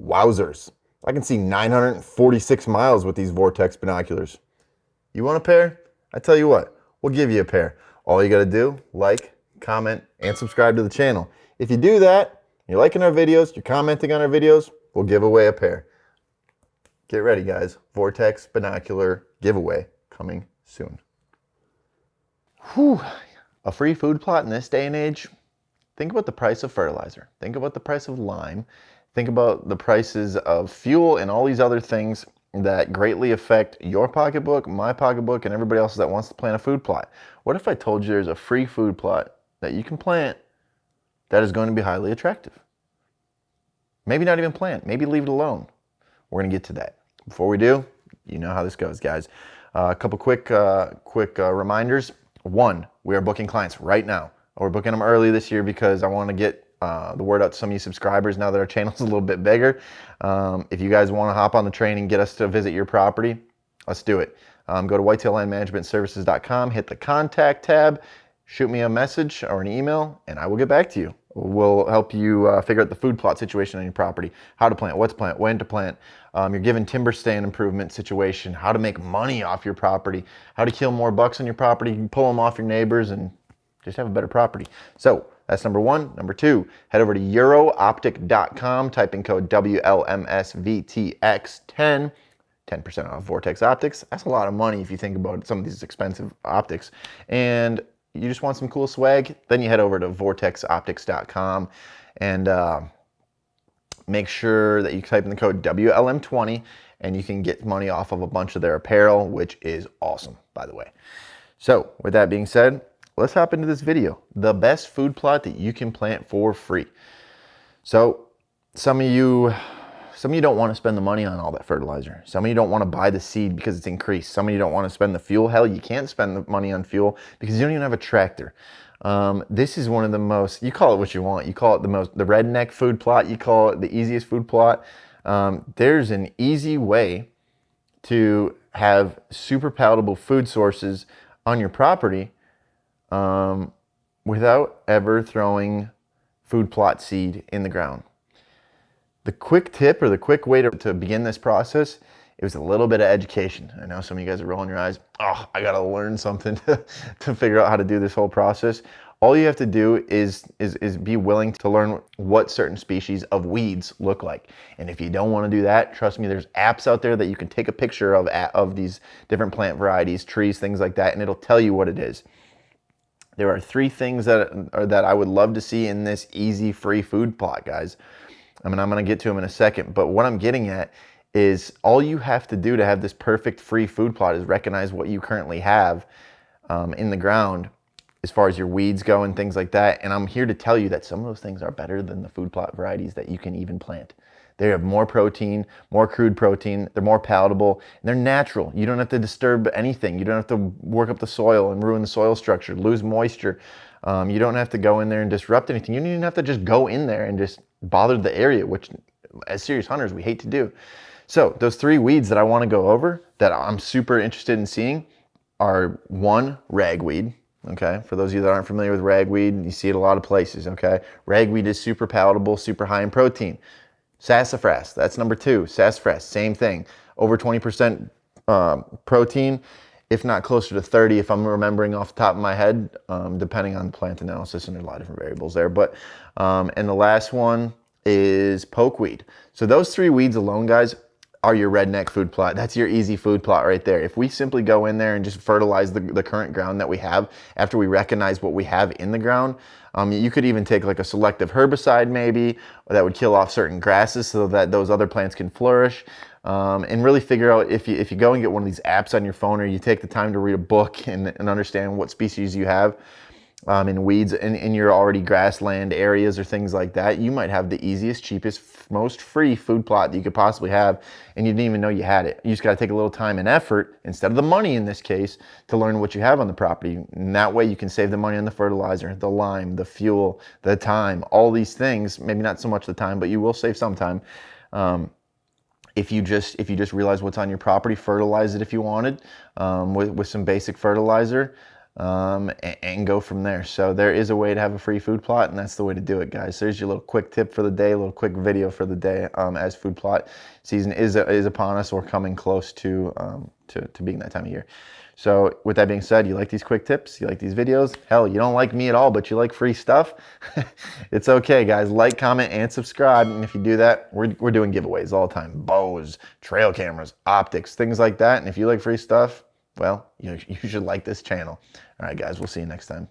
Wowzers. I can see 946 miles with these Vortex binoculars. You want a pair? I tell you what, we'll give you a pair. All you gotta do, like, comment, and subscribe to the channel. If you do that, you're liking our videos, you're commenting on our videos, we'll give away a pair. Get ready, guys. Vortex binocular giveaway coming soon. Whew. A free food plot in this day and age? Think about the price of fertilizer. Think about the price of lime. Think about the prices of fuel and all these other things that greatly affect your pocketbook, my pocketbook, and everybody else that wants to plant a food plot. What if I told you there's a free food plot that you can plant that is going to be highly attractive? Maybe not even plant, maybe leave it alone. We're gonna get to that. Before we do, you know how this goes, guys. A couple quick reminders. One, we are booking clients right now. We're booking them early this year because I want to get the word out to some of you subscribers now that our channel's a little bit bigger. If you guys want to hop on the train and get us to visit your property, let's do it. Go to whitetaillandmanagementservices.com, hit the contact tab, shoot me a message or an email, and I will get back to you. We'll help you figure out the food plot situation on your property, how to plant, what to plant, when to plant, your given timber stand improvement situation, how to make money off your property, how to kill more bucks on your property, you can pull them off your neighbors and just have a better property. So that's number one. Number two, head over to eurooptic.com, type in code WLMSVTX10, 10% off Vortex optics. That's a lot of money if you think about some of these expensive optics. And you just want some cool swag, then you head over to vortexoptics.com and make sure that you type in the code WLM20 and you can get money off of a bunch of their apparel, which is awesome, by the way. So with that being said, let's hop into this video. The best food plot that you can plant for free. So some of you don't want to spend the money on all that fertilizer. Some of you don't want to buy the seed because it's increased. Some of you don't want to spend the fuel. Hell, you can't spend the money on fuel because you don't even have a tractor. This is one of the most, you call it what you want. You call it the redneck food plot. You call it the easiest food plot. There's an easy way to have super palatable food sources on your property without ever throwing food plot seed in the ground. The quick tip or the quick way to begin this process, it was a little bit of education. I know some of you guys are rolling your eyes. Oh, I got to learn something to figure out how to do this whole process. All you have to do is be willing to learn what certain species of weeds look like. And if you don't want to do that, trust me, there's apps out there that you can take a picture of these different plant varieties, trees, things like that, and it'll tell you what it is. There are three things that I would love to see in this easy free food plot, guys. I mean, I'm going to get to them in a second, but what I'm getting at is all you have to do to have this perfect free food plot is recognize what you currently have in the ground as far as your weeds go and things like that. And I'm here to tell you that some of those things are better than the food plot varieties that you can even plant. They have more protein, more crude protein, they're more palatable, and they're natural. You don't have to disturb anything. You don't have to work up the soil and ruin the soil structure, lose moisture. You don't have to go in there and disrupt anything. You don't even have to just go in there and just bother the area, which as serious hunters, we hate to do. So those three weeds that I want to go over that I'm super interested in seeing are one, ragweed. Okay, for those of you that aren't familiar with ragweed, you see it a lot of places. Okay, ragweed is super palatable, super high in protein. Sassafras, that's number two. Sassafras, same thing. Over 20% protein, if not closer to 30, if I'm remembering off the top of my head, depending on the plant analysis, and there's a lot of different variables there. But and the last one is pokeweed. So those three weeds alone, guys, are your redneck food plot. That's your easy food plot right there. If we simply go in there and just fertilize the current ground that we have after we recognize what we have in the ground, you could even take like a selective herbicide maybe that would kill off certain grasses so that those other plants can flourish. And really figure out if you go and get one of these apps on your phone, or you take the time to read a book and understand what species you have in weeds in your already grassland areas or things like that, you might have the easiest, cheapest, most free food plot that you could possibly have, and you didn't even know you had it. You just got to take a little time and effort, instead of the money in this case, to learn what you have on the property. And that way you can save the money on the fertilizer, the lime, the fuel, the time, all these things. Maybe not so much the time, but you will save some time. If you just realize what's on your property, fertilize it if you wanted with some basic fertilizer. and go from there. So there is a way to have a free food plot, and that's the way to do it, guys. There's your little quick tip for the day, a little quick video for the day, as food plot season is upon us, or coming close to being that time of year. So with that being said, you like these quick tips, you like these videos, hell, you don't like me at all, but you like free stuff, it's okay, guys. Like, comment, and subscribe. And if you do that, we're doing giveaways all the time. Bows, trail cameras, optics, things like that. And if you like free stuff, well, you should like this channel. All right, guys, we'll see you next time.